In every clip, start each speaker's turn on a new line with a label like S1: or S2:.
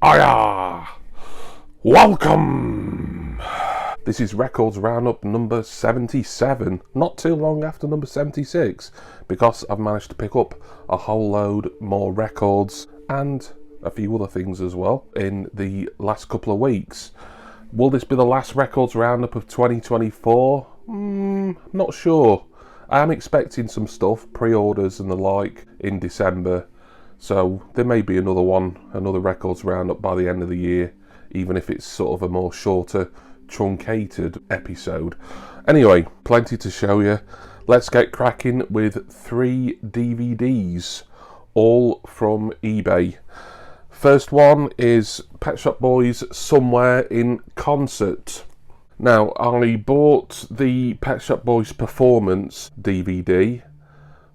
S1: Hiya! Welcome! This is Records Roundup number 77, not too long after number 76, because I've managed to pick up a whole load more records and a few other things as well in the last couple of weeks. Will this be the last Records Roundup of 2024? Not sure. I am expecting some stuff, pre-orders and the like, in December. So there may be another Records Roundup by the end of the year, even if it's sort of a more shorter, truncated episode. Anyway, plenty to show you. Let's get cracking with 3 DVDs, all from eBay. First one is Pet Shop Boys Somewhere in Concert. Now, I bought the Pet Shop Boys Performance DVD,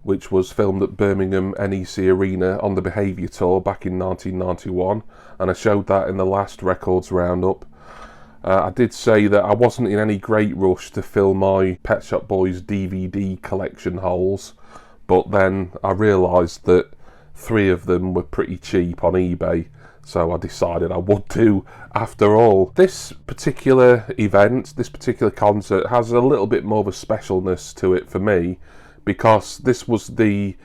S1: which was filmed at Birmingham NEC Arena on the Behaviour Tour back in 1991, and I showed that in the last Records Roundup. I did say that I wasn't in any great rush to fill my Pet Shop Boys DVD collection holes, but then I realised that 3 of them were pretty cheap on eBay, so I decided I would do after all. This particular event, this particular concert, has a little bit more of a specialness to it for me, because this was the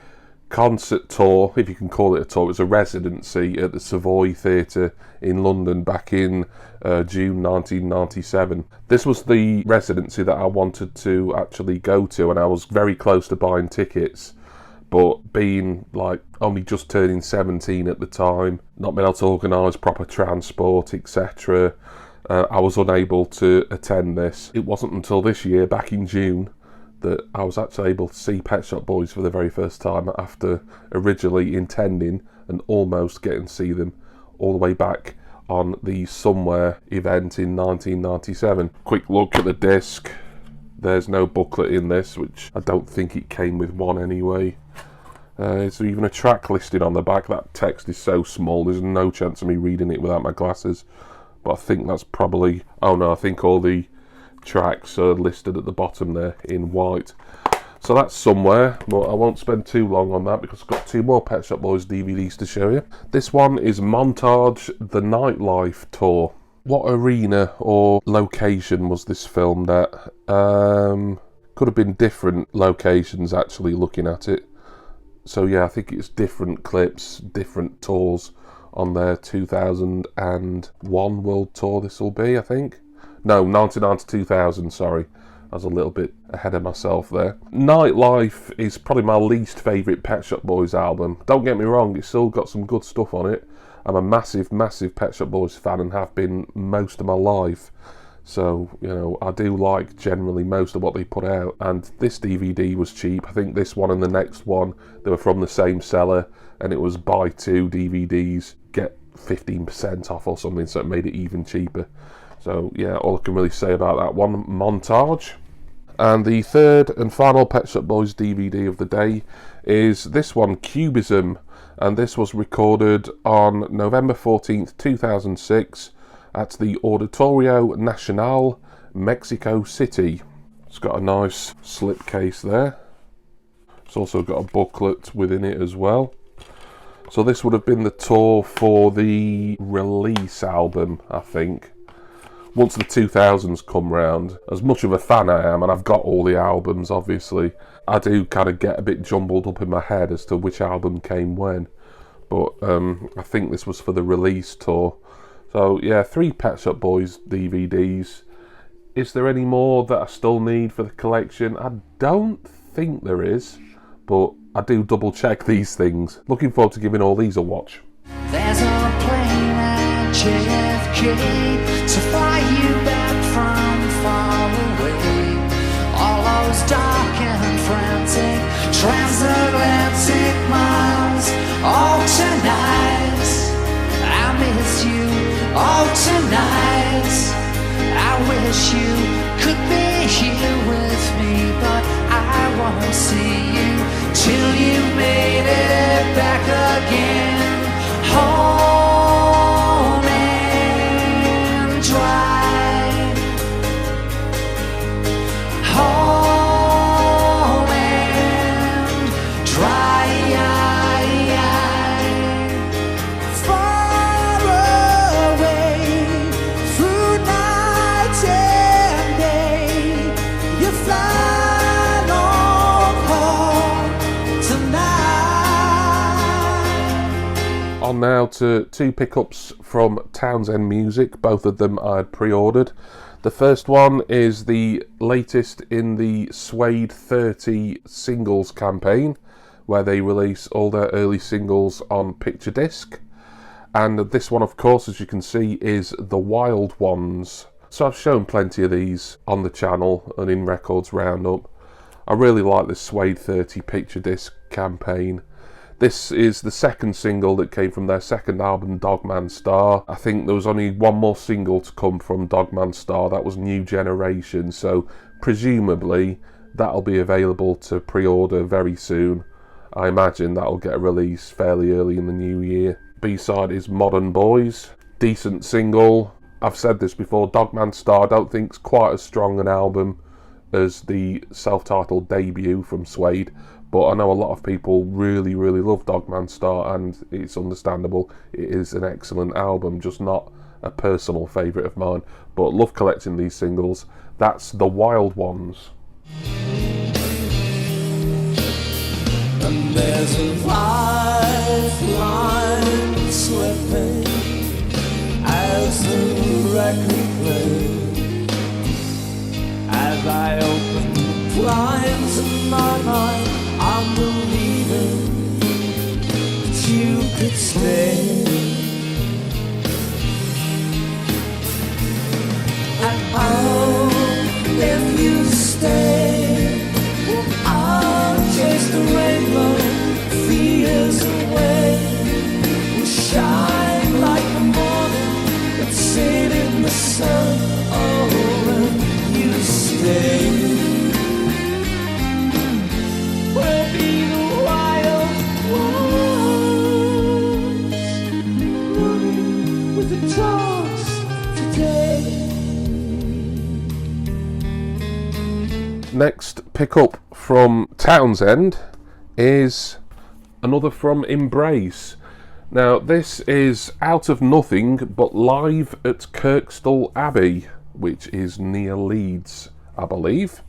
S1: concert tour, if you can call it a tour. It was a residency at the Savoy Theatre in London back in June 1997. This was the residency that I wanted to actually go to, and I was very close to buying tickets, but being like only just turning 17 at the time, not being able to organise proper transport, etc., I was unable to attend this. It wasn't until this year, back in June, that I was actually able to see Pet Shop Boys for the very first time, after originally intending and almost getting to see them all the way back on the Somewhere event in 1997. Quick look at the disc. There's no booklet in this, which I don't think it came with one anyway. There's even a track listed on the back. That text is so small, there's no chance of me reading it without my glasses. But I think that's probably... oh no, I think all the tracks are listed at the bottom there in white. So that's Somewhere, but I won't spend too long on that because I've got 2 more Pet Shop Boys DVDs to show you. This one is Montage, the Nightlife Tour. What arena or location was this filmed at? Could have been different locations actually, looking at it. So yeah, I think it's different clips, different tours on their 2001 World Tour this will be, I think. No, 99 to 2000, sorry. I was a little bit ahead of myself there. Nightlife is probably my least favourite Pet Shop Boys album. Don't get me wrong, it's still got some good stuff on it. I'm a massive, massive Pet Shop Boys fan and have been most of my life. So, you know, I do like generally most of what they put out. And this DVD was cheap. I think this one and the next one, they were from the same seller. And it was buy 2 DVDs, get 15% off or something, so it made it even cheaper. So, yeah, all I can really say about that one, Montage. And the third and final Pet Shop Boys DVD of the day is this one, Cubism. And this was recorded on November 14th, 2006 at the Auditorio Nacional, Mexico City. It's got a nice slipcase there. It's also got a booklet within it as well. So this would have been the tour for the Release album, I think. Once the 2000s come round, as much of a fan I am, and I've got all the albums obviously, I do kind of get a bit jumbled up in my head as to which album came when. But I think this was for the Release tour. So yeah, 3 Pet Shop Boys DVDs. Is there any more that I still need for the collection? I don't think there is, but I do double check these things. Looking forward to giving all these a watch.
S2: There's a plane at JFK to fly you back from far away. All those dark and frantic transatlantic miles. Oh, tonight I miss you. Oh, tonight I wish you could be here with me, but I won't see you till you made it back again. Home and dry. Home and dry. Far
S1: on now to two pickups from Townsend Music. Both of them I had pre-ordered. The first one is the latest in the Suede 30 singles campaign, where they release all their early singles on picture disc. And this one, of course, as you can see, is The Wild Ones. So I've shown plenty of these on the channel and in Records Roundup. I really like this Suede 30 picture disc campaign. This is the second single that came from their second album, Dogman Star. I think there was only one more single to come from Dogman Star, that was New Generation, so presumably that'll be available to pre-order very soon. I imagine that'll get a release fairly early in the new year. B-side is Modern Boys. Decent single. I've said this before, Dogman Star I don't think is quite as strong an album as the self-titled debut from Suede, but I know a lot of people really love Dogman Star, and it's understandable. It is an excellent album, just not a personal favourite of mine, but love collecting these singles. That's The Wild Ones.
S2: And there's a lifeline slipping as the record plays. As I open the blinds in my mind, I'm believing that you could stay. And oh, if you stay, I'll chase the rainbow, fears away. We'll shine like the morning that's set in the sun. Oh, when you stay, we'll be the wild ones, running with the dogs today.
S1: Next pickup from Townsend is another from Embrace. Now this is Out of Nothing, but live at Kirkstall Abbey, which is near Leeds, I believe.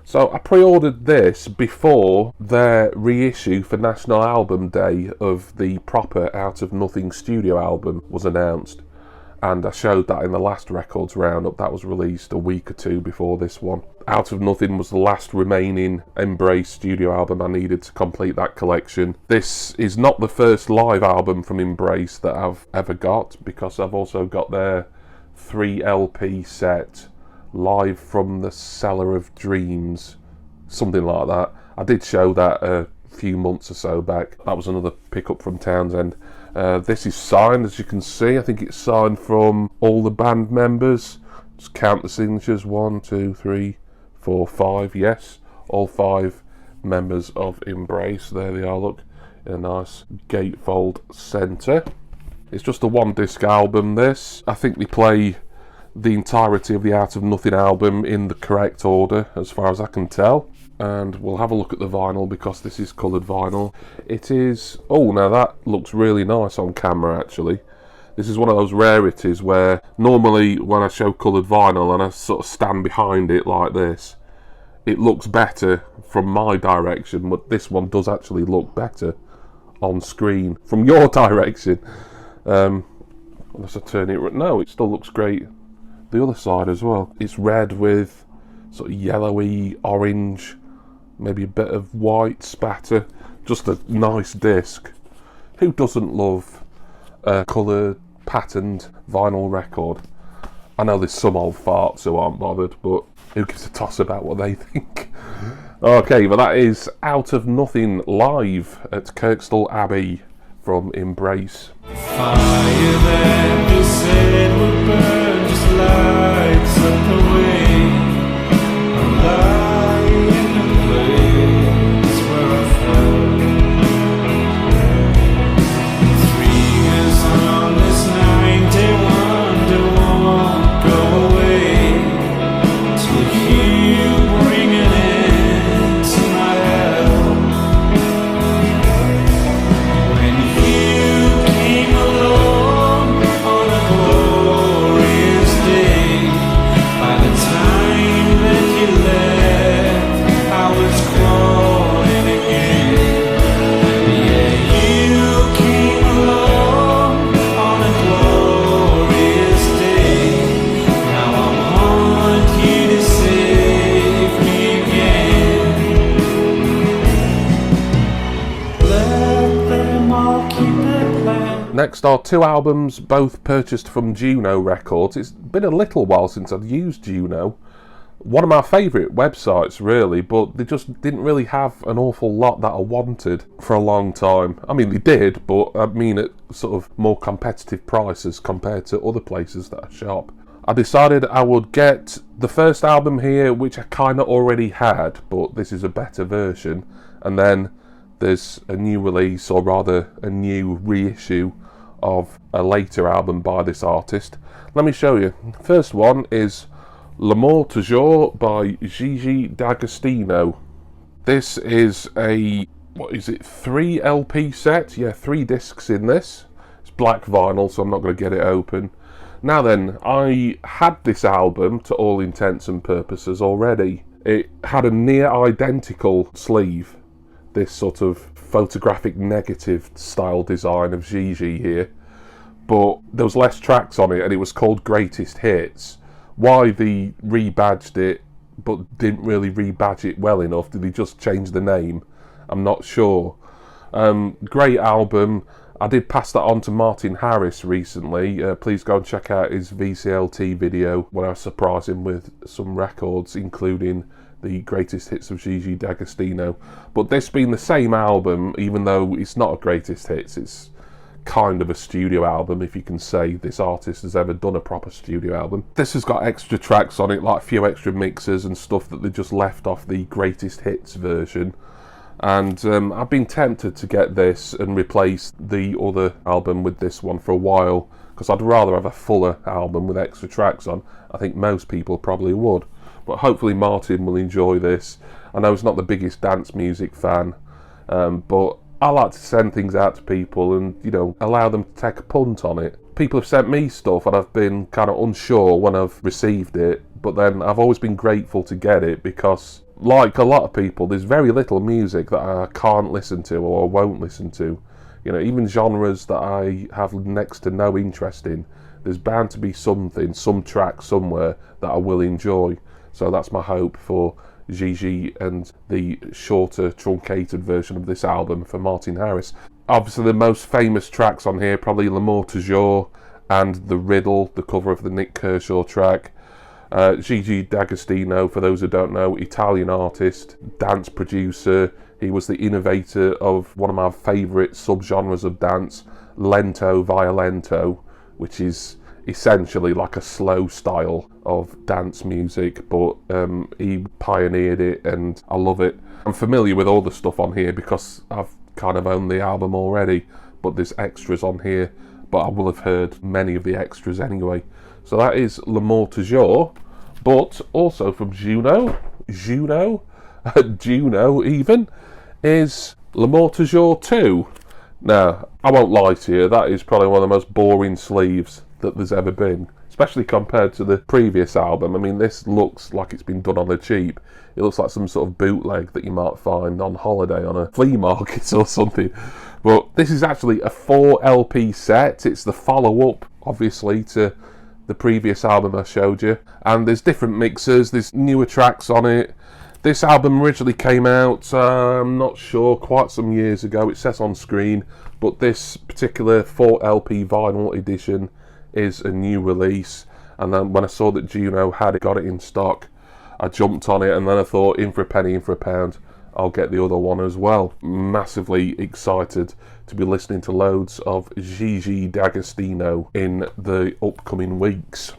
S1: So I pre-ordered this before their reissue for National Album Day of the proper Out of Nothing studio album was announced, and I showed that in the last Records Roundup. That was released a week or two before this one. Out of Nothing was the last remaining Embrace studio album I needed to complete that collection. This is not the first live album from Embrace that I've ever got, because I've also got their 3 LP set, Live from the Cellar of Dreams, something like that. I did show that a few months or so back. That was another pickup from Townsend. This is signed, as you can see. I think it's signed from all the band members. Just count the signatures, 1, 2, 3, 4, 5. Yes, all 5 members of Embrace. There they are, look, in a nice gatefold centre. It's just a 1-disc album, this. I think they play the entirety of the Out of Nothing album in the correct order, as far as I can tell. And we'll have a look at the vinyl, because this is coloured vinyl. It is... oh, now that looks really nice on camera, actually. This is one of those rarities where normally when I show coloured vinyl and I sort of stand behind it like this, it looks better from my direction, but this one does actually look better on screen from your direction. Unless I turn it... no, it still looks great the other side as well. It's red with sort of yellowy orange, maybe a bit of white spatter. Just a nice disc. Who doesn't love a coloured patterned vinyl record? I know there's some old farts who aren't bothered, but who gives a toss about what they think? Okay, but that is Out of Nothing live at Kirkstall Abbey from Embrace.
S3: Fire that they said would burn just lights up the way. I'm lying in the place where I fell. 3 years on this 91 won't go away till you bring it into my hell. When you came along on a glorious day, by the time
S1: Next are two albums, both purchased from Juno Records. It's been a little while since I've used Juno. One of my favourite websites, really, but they just didn't really have an awful lot that I wanted for a long time. I mean, they did, but I mean at sort of more competitive prices compared to other places that I shop. I decided I would get the first album here, which I kind of already had, but this is a better version. And then there's a new release, or rather a new reissue of a later album by this artist. Let me show you. First one is L'amour toujours by Gigi D'Agostino. This is a, what is it, 3 LP set? Yeah, 3 discs in this. It's black vinyl, so I'm not going to get it open. Now then, I had this album to all intents and purposes already. It had a near identical sleeve, this sort of photographic negative style design of Gigi here, but there was less tracks on it and it was called Greatest Hits. Why they rebadged it but didn't really rebadge it well enough, did they just change the name? I'm not sure. Great album. I did pass that on to Martin Harris recently. Please go and check out his VCLT video when I surprised him with some records, including the greatest hits of Gigi D'Agostino. But this being the same album, even though it's not a greatest hits, it's kind of a studio album, if you can say this artist has ever done a proper studio album. This has got extra tracks on it, like a few extra mixes and stuff that they just left off the greatest hits version. And I've been tempted to get this and replace the other album with this one for a while, because I'd rather have a fuller album with extra tracks on. I think most people probably would. But hopefully Martin will enjoy this. I know he's not the biggest dance music fan, but I like to send things out to people and, you know, allow them to take a punt on it. People have sent me stuff and I've been kind of unsure when I've received it, but then I've always been grateful to get it, because like a lot of people, there's very little music that I can't listen to or won't listen to. You know, even genres that I have next to no interest in, there's bound to be something, some track somewhere that I will enjoy. So that's my hope for Gigi and the shorter, truncated version of this album for Martin Harris. Obviously the most famous tracks on here, probably L'amour toujours and The Riddle, the cover of the Nick Kershaw track. Gigi D'Agostino, for those who don't know, Italian artist, dance producer. He was the innovator of one of my favourite subgenres of dance, lento violento, which is essentially like a slow style of dance music, but he pioneered it and I love it. I'm familiar with all the stuff on here because I've kind of owned the album already, but there's extras on here, but I will have heard many of the extras anyway. So that is L'amour toujours, but also from Juno even, is L'amour toujours 2. Now, I won't lie to you, that is probably one of the most boring sleeves that there's ever been, especially compared to the previous album. I mean, this looks like it's been done on the cheap. It looks like some sort of bootleg that you might find on holiday on a flea market or something. But this is actually a 4 LP set. It's the follow-up, obviously, to the previous album I showed you. And there's different mixes, there's newer tracks on it. This album originally came out, I'm not sure, quite some years ago. It says on screen, but this particular 4 LP vinyl edition is a new release. And then when I saw that Juno had it, got it in stock, I jumped on it, and then I thought, in for a penny, in for a pound, I'll get the other one as well. Massively excited to be listening to loads of Gigi D'Agostino in the upcoming weeks.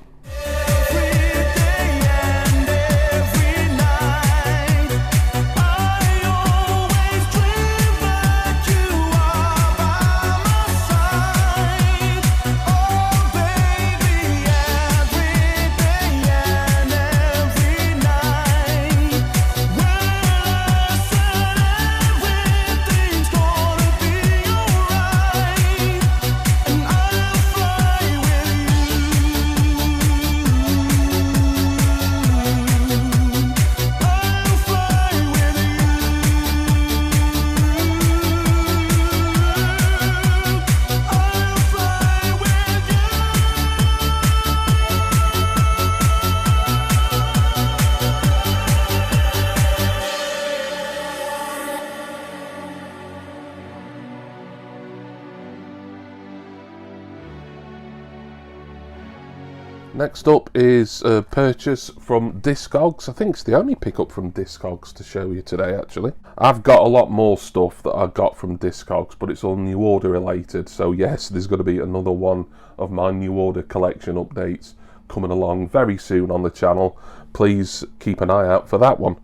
S1: Next up is a purchase from Discogs. I think it's the only pickup from Discogs to show you today, actually. I've got a lot more stuff that I got from Discogs, but it's all New Order related. So yes, there's going to be another one of my New Order collection updates coming along very soon on the channel. Please keep an eye out for that one.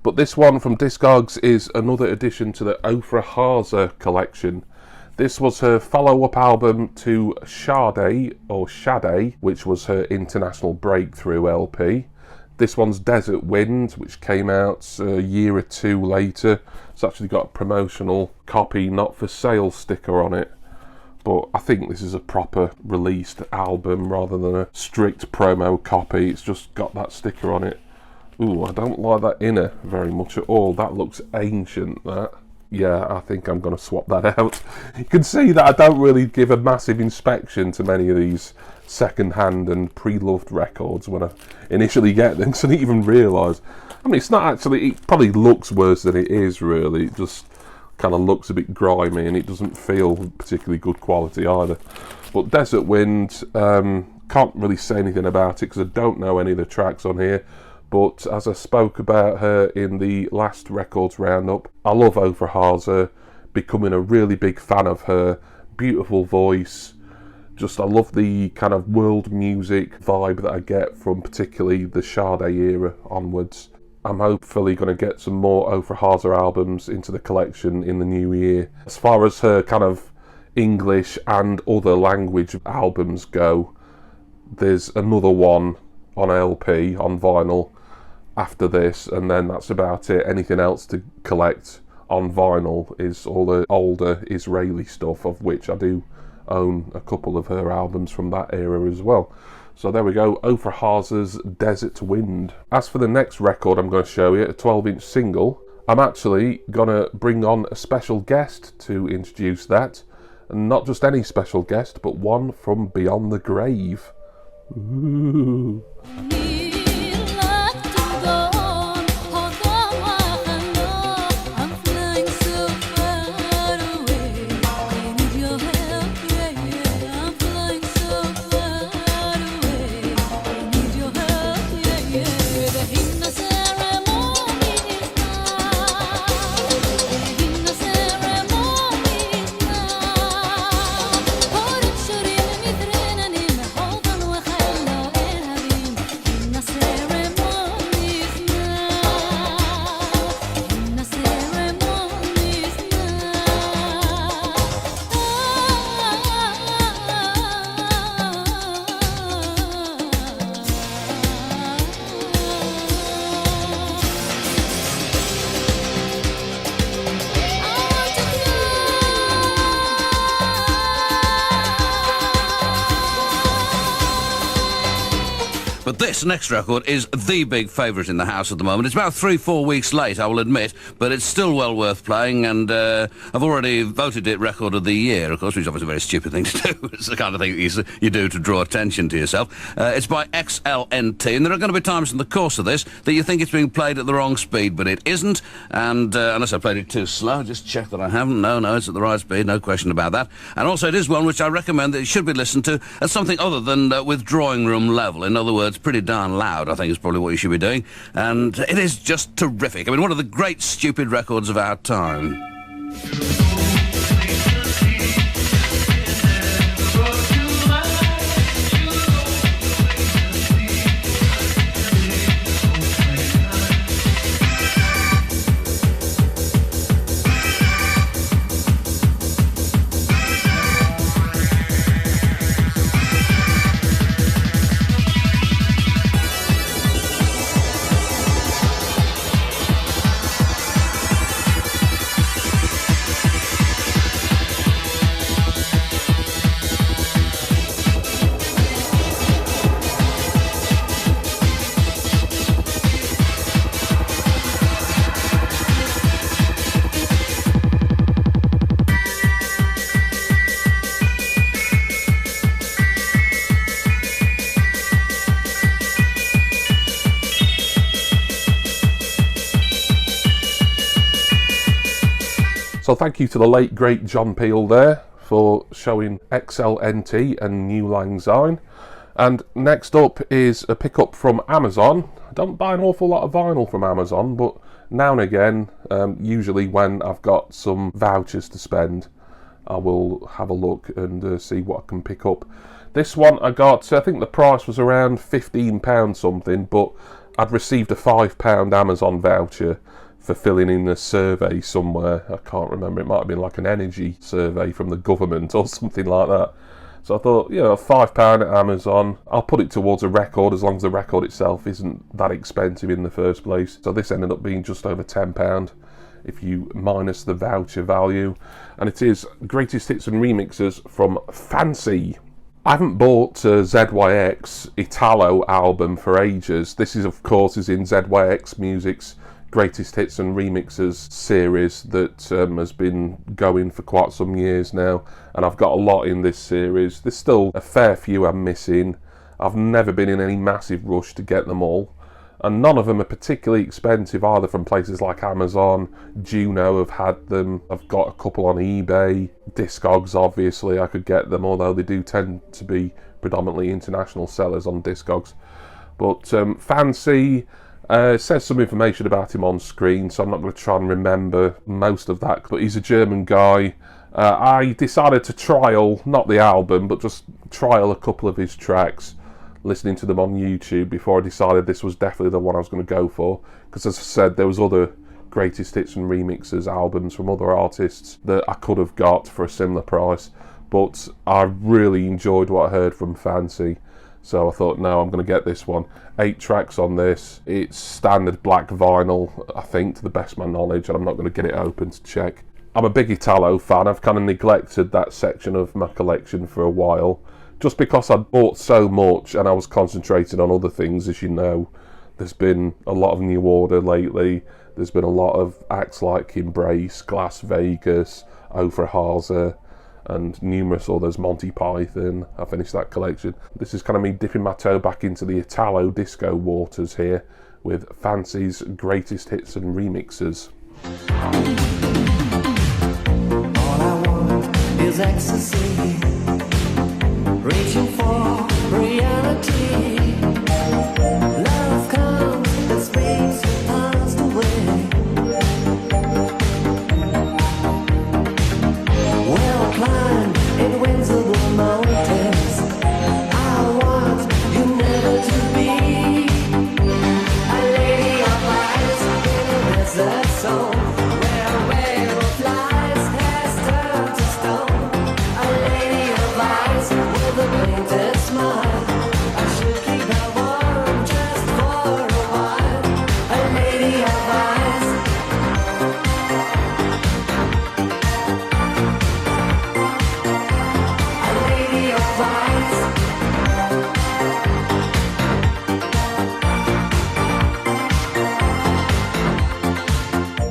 S1: But this one from Discogs is another addition to the Ofra Haza collection. This was her follow-up album to Sade, which was her international breakthrough LP. This one's Desert Wind, which came out a year or two later. It's actually got a promotional copy, not for sale sticker on it. But I think this is a proper released album rather than a strict promo copy. It's just got that sticker on it. Ooh, I don't like that inner very much at all. That looks ancient, that. Yeah, I think I'm going to swap that out. You can see that I don't really give a massive inspection to many of these second-hand and pre-loved records when I initially get them, so I didn't even realise. I mean, it's not actually, it probably looks worse than it is, really. It just kind of looks a bit grimy and it doesn't feel particularly good quality either. But Desert Wind, can't really say anything about it because I don't know any of the tracks on here. But as I spoke about her in the last records roundup, I love Ofra Haza, becoming a really big fan of her. Beautiful voice. Just I love the kind of world music vibe that I get from particularly the Sade era onwards. I'm hopefully going to get some more Ofra Haza albums into the collection in the new year. As far as her kind of English and other language albums go, there's another one on LP, on vinyl, after this, and then that's about it. Anything else to collect on vinyl is all the older Israeli stuff, of which I do own a couple of her albums from that era as well. So there we go, Ofra Haza's Desert Wind. As for the next record I'm going to show you, a 12-inch single, I'm actually going to bring on a special guest to introduce that. And not just any special guest, but one from beyond the grave. Ooh.
S4: But this next record is the big favourite in the house at the moment. It's about 3-4 weeks late, I will admit, but it's still well worth playing, and I've already voted it Record of the Year, of course, which is obviously a very stupid thing to do. It's the kind of thing that you do to draw attention to yourself. It's by XLNT, and there are going to be times in the course of this that you think it's being played at the wrong speed, but it isn't, and unless I played it too slow, just check that I haven't. No, it's at the right speed, no question about that. And also it is one which I recommend that it should be listened to at something other than with drawing room level. In other words, pretty darn loud, I think, is probably what you should be doing. And it is just terrific. I mean, one of the great stupid records of our time.
S1: So thank you to the late great John Peel there for showing XLNT and New Lang Syne. And next up is a pickup from Amazon. I don't buy an awful lot of vinyl from Amazon, but now and again, usually when I've got some vouchers to spend, I will have a look and see what I can pick up. This one I got, I think the price was around £15 something, but I'd received a £5 Amazon voucher for filling in a survey somewhere. I can't remember, it might have been like an energy survey from the government or something like that. So I thought, you know, £5 at Amazon, I'll put it towards a record as long as the record itself isn't that expensive in the first place. So this ended up being just over £10 if you minus the voucher value. And it is Greatest Hits and Remixes from Fancy. I haven't bought ZYX Italo album for ages. This is, of course, in ZYX Music's Greatest Hits and Remixes series that has been going for quite some years now, and I've got a lot in this series. There's still a fair few I'm missing. I've never been in any massive rush to get them all, and none of them are particularly expensive either, from places like Amazon. Juno have had them. I've got a couple on eBay. Discogs, obviously, I could get them, although they do tend to be predominantly international sellers on Discogs. But Fancy, says some information about him on screen, so I'm not going to try and remember most of that, but he's a German guy. I decided to trial, not the album, but just trial a couple of his tracks, listening to them on YouTube before I decided this was definitely the one I was going to go for, because as I said, there was other Greatest Hits and Remixes albums from other artists that I could have got for a similar price, but I really enjoyed what I heard from Fancy. So I thought, no, I'm going to get this one. 8 tracks on this. It's standard black vinyl, I think, to the best of my knowledge, and I'm not going to get it open to check. I'm a big Italo fan. I've kind of neglected that section of my collection for a while, just because I'd bought so much and I was concentrating on other things, as you know. There's been a lot of New Order lately. There's been a lot of acts like Embrace, Glass Vegas, Overhaza, and numerous others, Monty Python. I finished that collection. This is kind of me dipping my toe back into the Italo disco waters here with Fancy's Greatest Hits and Remixes.
S2: All I want is ecstasy, reaching for reality. Love comes and speaks and passed away. Well climbed invincible mountains, I want you never to be a lady of eyes in a desert zone, where a wave of lies has turned to stone. A lady of eyes with a painted smile, I should keep her warm just for a while. A lady of eyes. A lady of eyes.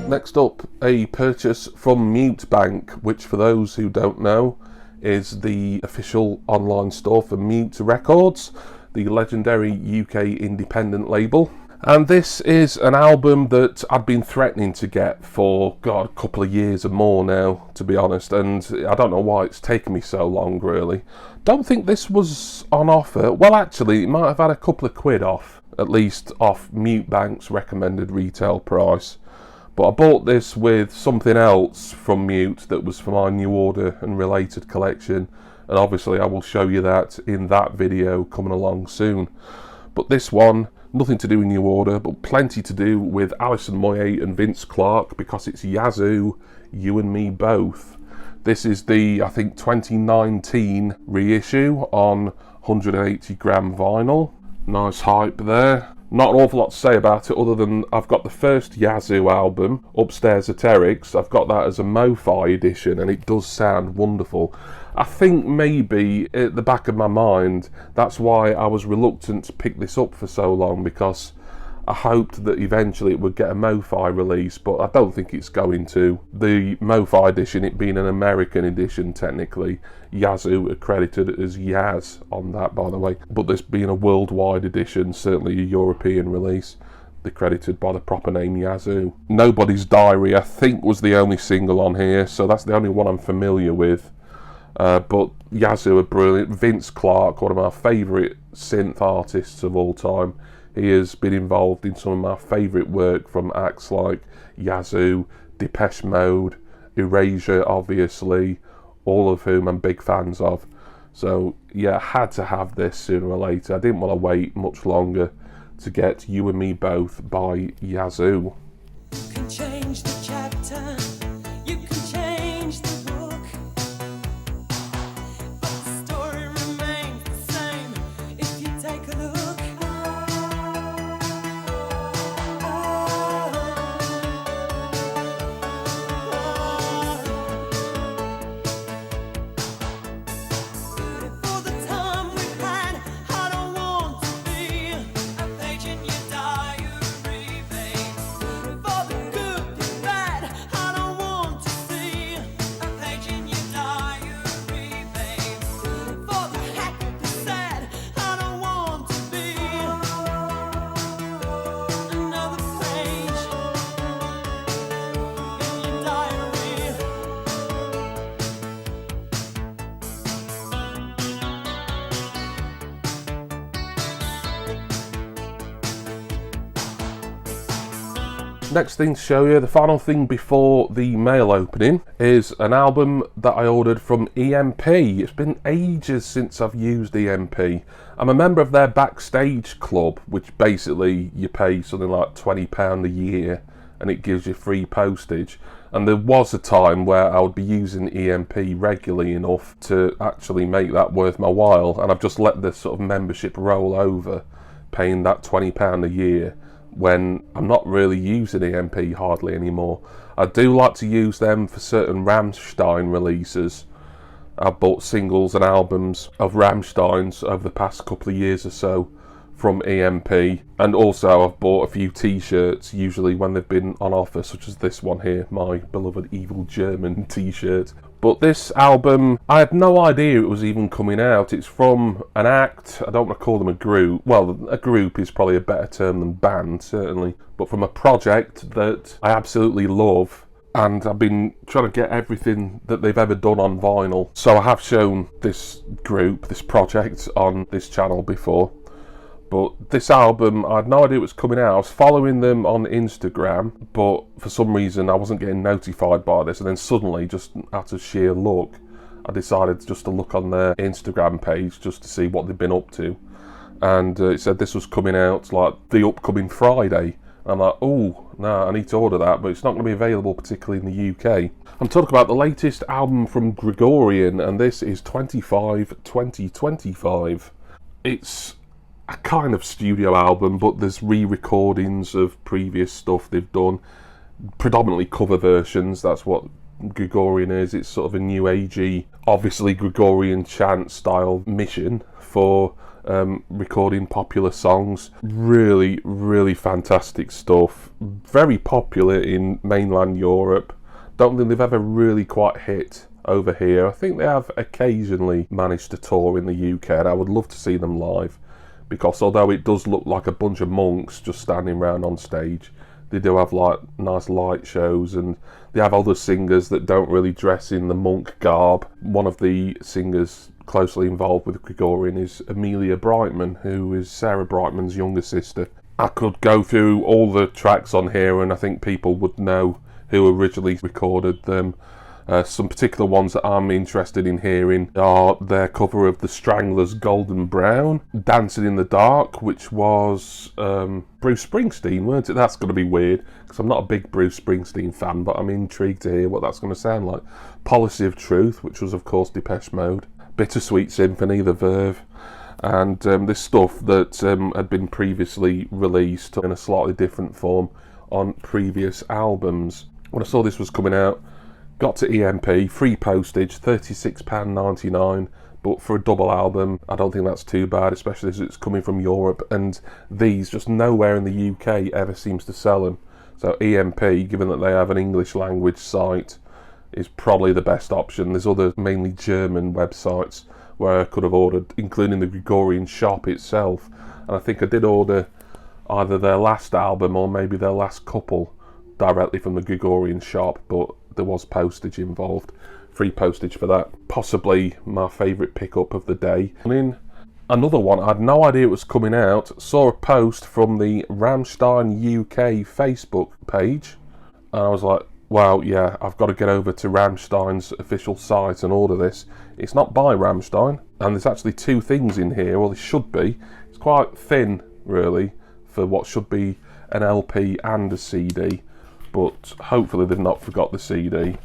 S1: Next up, a purchase from Mute Bank, which for those who don't know is the official online store for Mute Records, the legendary UK independent label. And this is an album that I'd been threatening to get for, God, a couple of years or more now, to be honest, and I don't know why it's taken me so long, really. Don't think this was on offer. Well, actually, it might have had a couple of quid off, at least off Mute Bank's recommended retail price. But I bought this with something else from Mute that was for my New Order and related collection, and obviously I will show you that in that video coming along soon. But this one, nothing to do with New Order, but plenty to do with Alison Moyet and Vince Clarke, because it's Yazoo, You and Me Both. This is the, I think, 2019 reissue on 180 gram vinyl. Nice hype there. Not an awful lot to say about it other than I've got the first Yazoo album, Upstairs Eterics. I've got that as a Mo-Fi edition and it does sound wonderful. I think maybe at the back of my mind that's why I was reluctant to pick this up for so long, because I hoped that eventually it would get a Mo-Fi release, but I don't think it's going to. The Mo-Fi edition, it being an American edition technically, Yazoo accredited as Yaz on that, by the way, but this being a worldwide edition, certainly a European release, they're credited by the proper name Yazoo. Nobody's Diary, I think, was the only single on here, so that's the only one I'm familiar with. But Yazoo are brilliant. Vince Clarke, one of my favourite synth artists of all time. He has been involved in some of my favourite work from acts like Yazoo, Depeche Mode, Erasure, obviously, all of whom I'm big fans of. So yeah, I had to have this sooner or later. I didn't want to wait much longer to get You and Me Both by Yazoo.
S5: You can change the chapter, you can change the book, but the story remains the same if you take a look. For the time we've had, I don't want to be a page in your diary, babe. For the good, the bad, I don't want to see a page in your diary, babe. For the happy, the sad, I don't want to be another page in your diary.
S1: Next thing to show you, the final thing before the mail opening, is an album that I ordered from EMP. It's been ages since I've used EMP. I'm a member of their Backstage Club, which basically you pay something like £20 a year and it gives you free postage. And there was a time where I would be using EMP regularly enough to actually make that worth my while, and I've just let this sort of membership roll over, paying that £20 a year, when I'm not really using EMP hardly anymore. I do like to use them for certain Rammstein releases. I've bought singles and albums of Rammstein's over the past couple of years or so from EMP, and also I've bought a few t-shirts, usually when they've been on offer, such as this one here, my beloved Evil German t-shirt. But this album, I had no idea it was even coming out. It's from an act, I don't want to call them a group. Well, a group is probably a better term than band, certainly. But from a project that I absolutely love, and I've been trying to get everything that they've ever done on vinyl. So I have shown this group, this project, on this channel before. But this album, I had no idea it was coming out. I was following them on Instagram, but for some reason I wasn't getting notified by this. And then suddenly, just out of sheer luck, I decided just to look on their Instagram page just to see what they've been up to. And it said this was coming out like the upcoming Friday. And I'm like, oh, no, I need to order that, but it's not going to be available particularly in the UK. I'm talking about the latest album from Gregorian, and this is 25-2025. It's a kind of studio album, but there's re-recordings of previous stuff they've done, predominantly cover versions. That's what Gregorian is. It's sort of a new agey, obviously Gregorian chant style mission for recording popular songs. Really, really fantastic stuff. Very popular in mainland Europe. Don't think they've ever really quite hit over here. I think they have occasionally managed to tour in the UK, and I would love to see them live, because although it does look like a bunch of monks just standing around on stage, they do have like nice light shows, and they have other singers that don't really dress in the monk garb. One of the singers closely involved with Gregorian is Amelia Brightman, who is Sarah Brightman's younger sister. I could go through all the tracks on here and I think people would know who originally recorded them. Some particular ones that I'm interested in hearing are their cover of The Stranglers' Golden Brown, Dancing in the Dark, which was Bruce Springsteen, weren't it? That's going to be weird, because I'm not a big Bruce Springsteen fan, but I'm intrigued to hear what that's going to sound like. Policy of Truth, which was of course Depeche Mode, Bittersweet Symphony, The Verve, and this stuff that had been previously released in a slightly different form on previous albums. When I saw this was coming out, got to EMP, free postage, £36.99, but for a double album, I don't think that's too bad, especially as it's coming from Europe, and these, just nowhere in the UK ever seems to sell them. So EMP, given that they have an English language site, is probably the best option. There's other mainly German websites where I could have ordered, including the Gregorian shop itself, and I think I did order either their last album or maybe their last couple directly from the Gregorian shop, but there was postage involved. Free postage for that. Possibly my favourite pickup of the day. And in another one, I had no idea it was coming out. Saw a post from the Rammstein UK Facebook page, and I was like, wow, yeah, I've got to get over to Rammstein's official site and order this. It's not by Rammstein, and there's actually two things in here, well, there should be. It's quite thin, really, for what should be an LP and a CD, but hopefully they've not forgot the CD.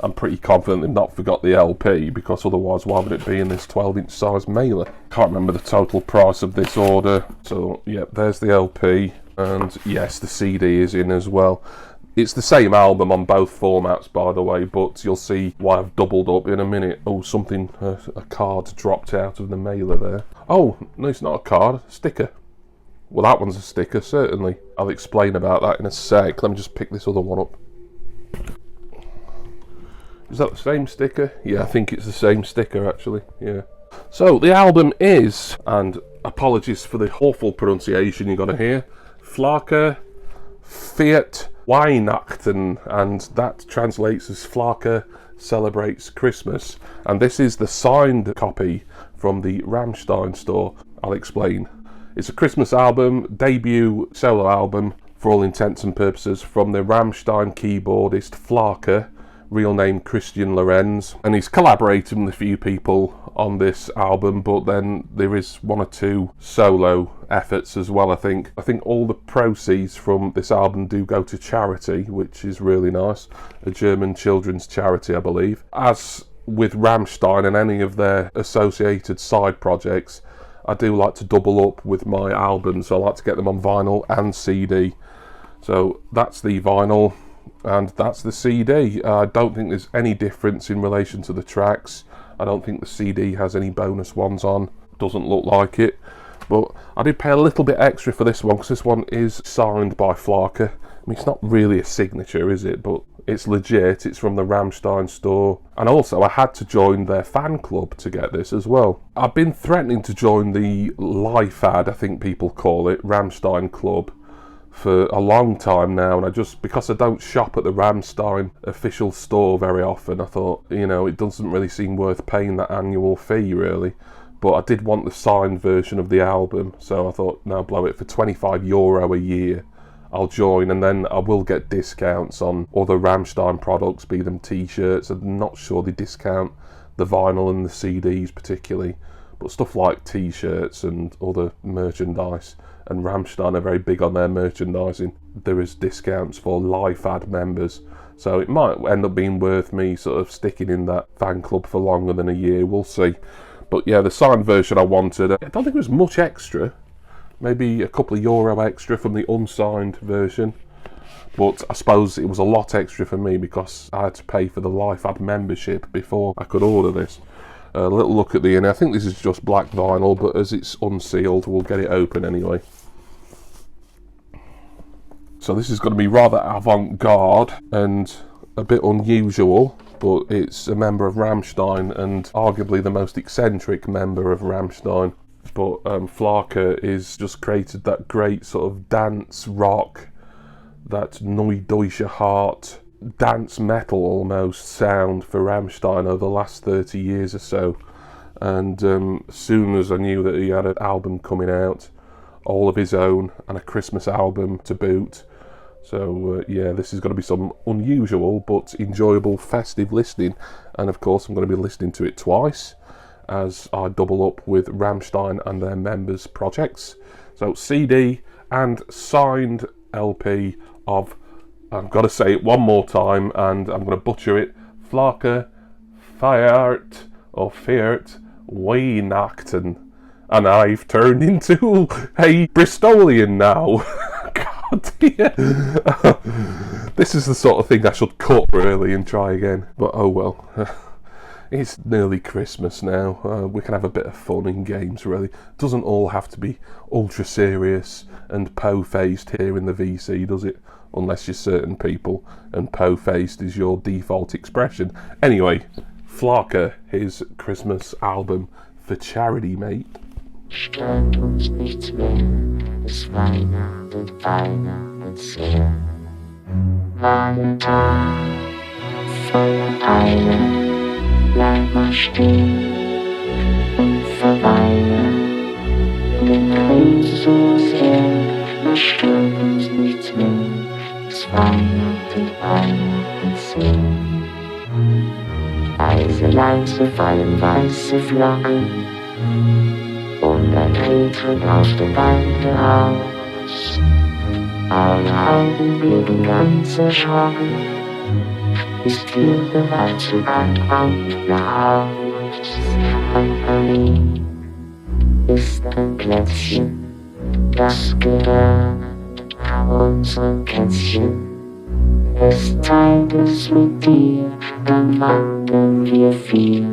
S1: I'm pretty confident they've not forgot the LP, because otherwise why would it be in this 12-inch size mailer? Can't remember the total price of this order. So yeah, there's the LP, and yes, the CD is in as well. It's the same album on both formats, by the way, but you'll see why I've doubled up in a minute. Oh, a card dropped out of the mailer there. Oh, no, it's not a card, a sticker. Well, that one's a sticker, certainly. I'll explain about that in a sec. Let me just pick this other one up. Is that the same sticker? Yeah, I think it's the same sticker, actually. Yeah. So, the album is, and apologies for the awful pronunciation you got to hear, Flake Fiat Weihnachten, and that translates as Flake Celebrates Christmas. And this is the signed copy from the Rammstein store. I'll explain. It's a Christmas album, debut solo album, for all intents and purposes, from the Rammstein keyboardist Flake, real name Christian Lorenz, and he's collaborating with a few people on this album, but then there is one or two solo efforts as well, I think. I think all the proceeds from this album do go to charity, which is really nice. A German children's charity, I believe. As with Rammstein and any of their associated side projects, I do like to double up with my albums, so I like to get them on vinyl and CD. So that's the vinyl. And that's the CD. I don't think there's any difference in relation to the tracks. I don't think the CD has any bonus ones on. Doesn't look like it. But I did pay a little bit extra for this one, because this one is signed by Flake. I mean, it's not really a signature, is it? But it's legit. It's from the Rammstein store. And also, I had to join their fan club to get this as well. I've been threatening to join the LifeAd, I think people call it, Rammstein Club, for a long time now, and because I don't shop at the Rammstein official store very often, I thought, you know, it doesn't really seem worth paying that annual fee, really. But I did want the signed version of the album, so I thought, no, blow it, for €25 a year, I'll join, and then I will get discounts on other Rammstein products, be them t-shirts. I'm not sure they discount the vinyl and the CDs particularly, but stuff like t-shirts and other merchandise, and Rammstein are very big on their merchandising. There is discounts for LifeAd members, so it might end up being worth me sort of sticking in that fan club for longer than a year, we'll see. But yeah, the signed version I wanted, I don't think it was much extra, maybe a couple of euro extra from the unsigned version, but I suppose it was a lot extra for me because I had to pay for the LifeAd membership before I could order this. A little look at the inner. I think this is just black vinyl, but as it's unsealed, we'll get it open anyway. So this is going to be rather avant-garde and a bit unusual, but it's a member of Rammstein and arguably the most eccentric member of Rammstein. But Flake is just created that great sort of dance rock, that Neue Deutsche Hart, dance metal almost sound for Rammstein over the last 30 years or so. And as soon as I knew that he had an album coming out, all of his own, and a Christmas album to boot, so yeah, this is going to be some unusual but enjoyable festive listening. And of course I'm going to be listening to it twice, as I double up with Rammstein and their members' projects. So CD and signed LP of, I've got to say it one more time and I'm going to butcher it, Flake Fiat Weihnachten. And I've turned into a Bristolian now. God dear. This is the sort of thing I should cut really and try again. But oh well. It's nearly Christmas now. We can have a bit of fun in games really. Doesn't all have to be ultra serious and po-faced here in the VC, does it? Unless you're certain people and po-faced is your default expression. Anyway, Flake, his Christmas album for charity, mate.
S6: Stört uns nichts mehr, es weihnachtet beinahe sehr. Valentine, Feuerteile, bleib mal stehen und verweile. Den Ring so sehr, wir stört uns nichts mehr. Es weihnachtet Weihnachtssehen. Leise, leise fallen weiße Flocken und ein Reh tritt auf der Bande aus. Alle Augen werden ganz erschrocken, ist hier bereits so bald auf. Anthony ist ein Plätzchen, das gehört unserem Kätzchen. Es zeigt es mit dir, dann wandern wir viel,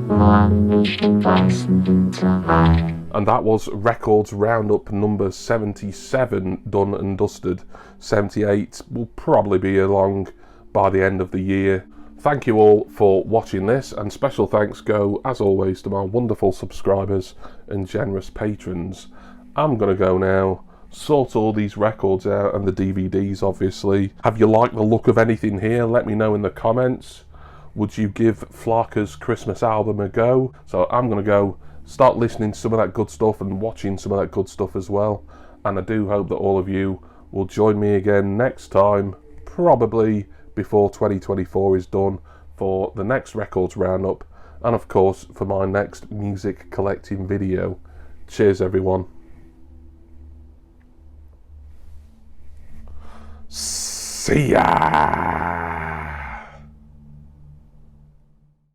S6: morgen durch den weißen Winter rein.
S1: And that was Records Roundup number 77, done and dusted. 78 will probably be along by the end of the year. Thank you all for watching this, and special thanks go, as always, to my wonderful subscribers and generous patrons. I'm going to go now, sort all these records out and the DVDs, obviously. Have you liked the look of anything here? Let me know in the comments. Would you give Flarka's Christmas album a go? So I'm going to go start listening to some of that good stuff and watching some of that good stuff as well. And I do hope that all of you will join me again next time, probably before 2024 is done, for the next Records Roundup, and of course for my next music collecting video. Cheers everyone. See ya!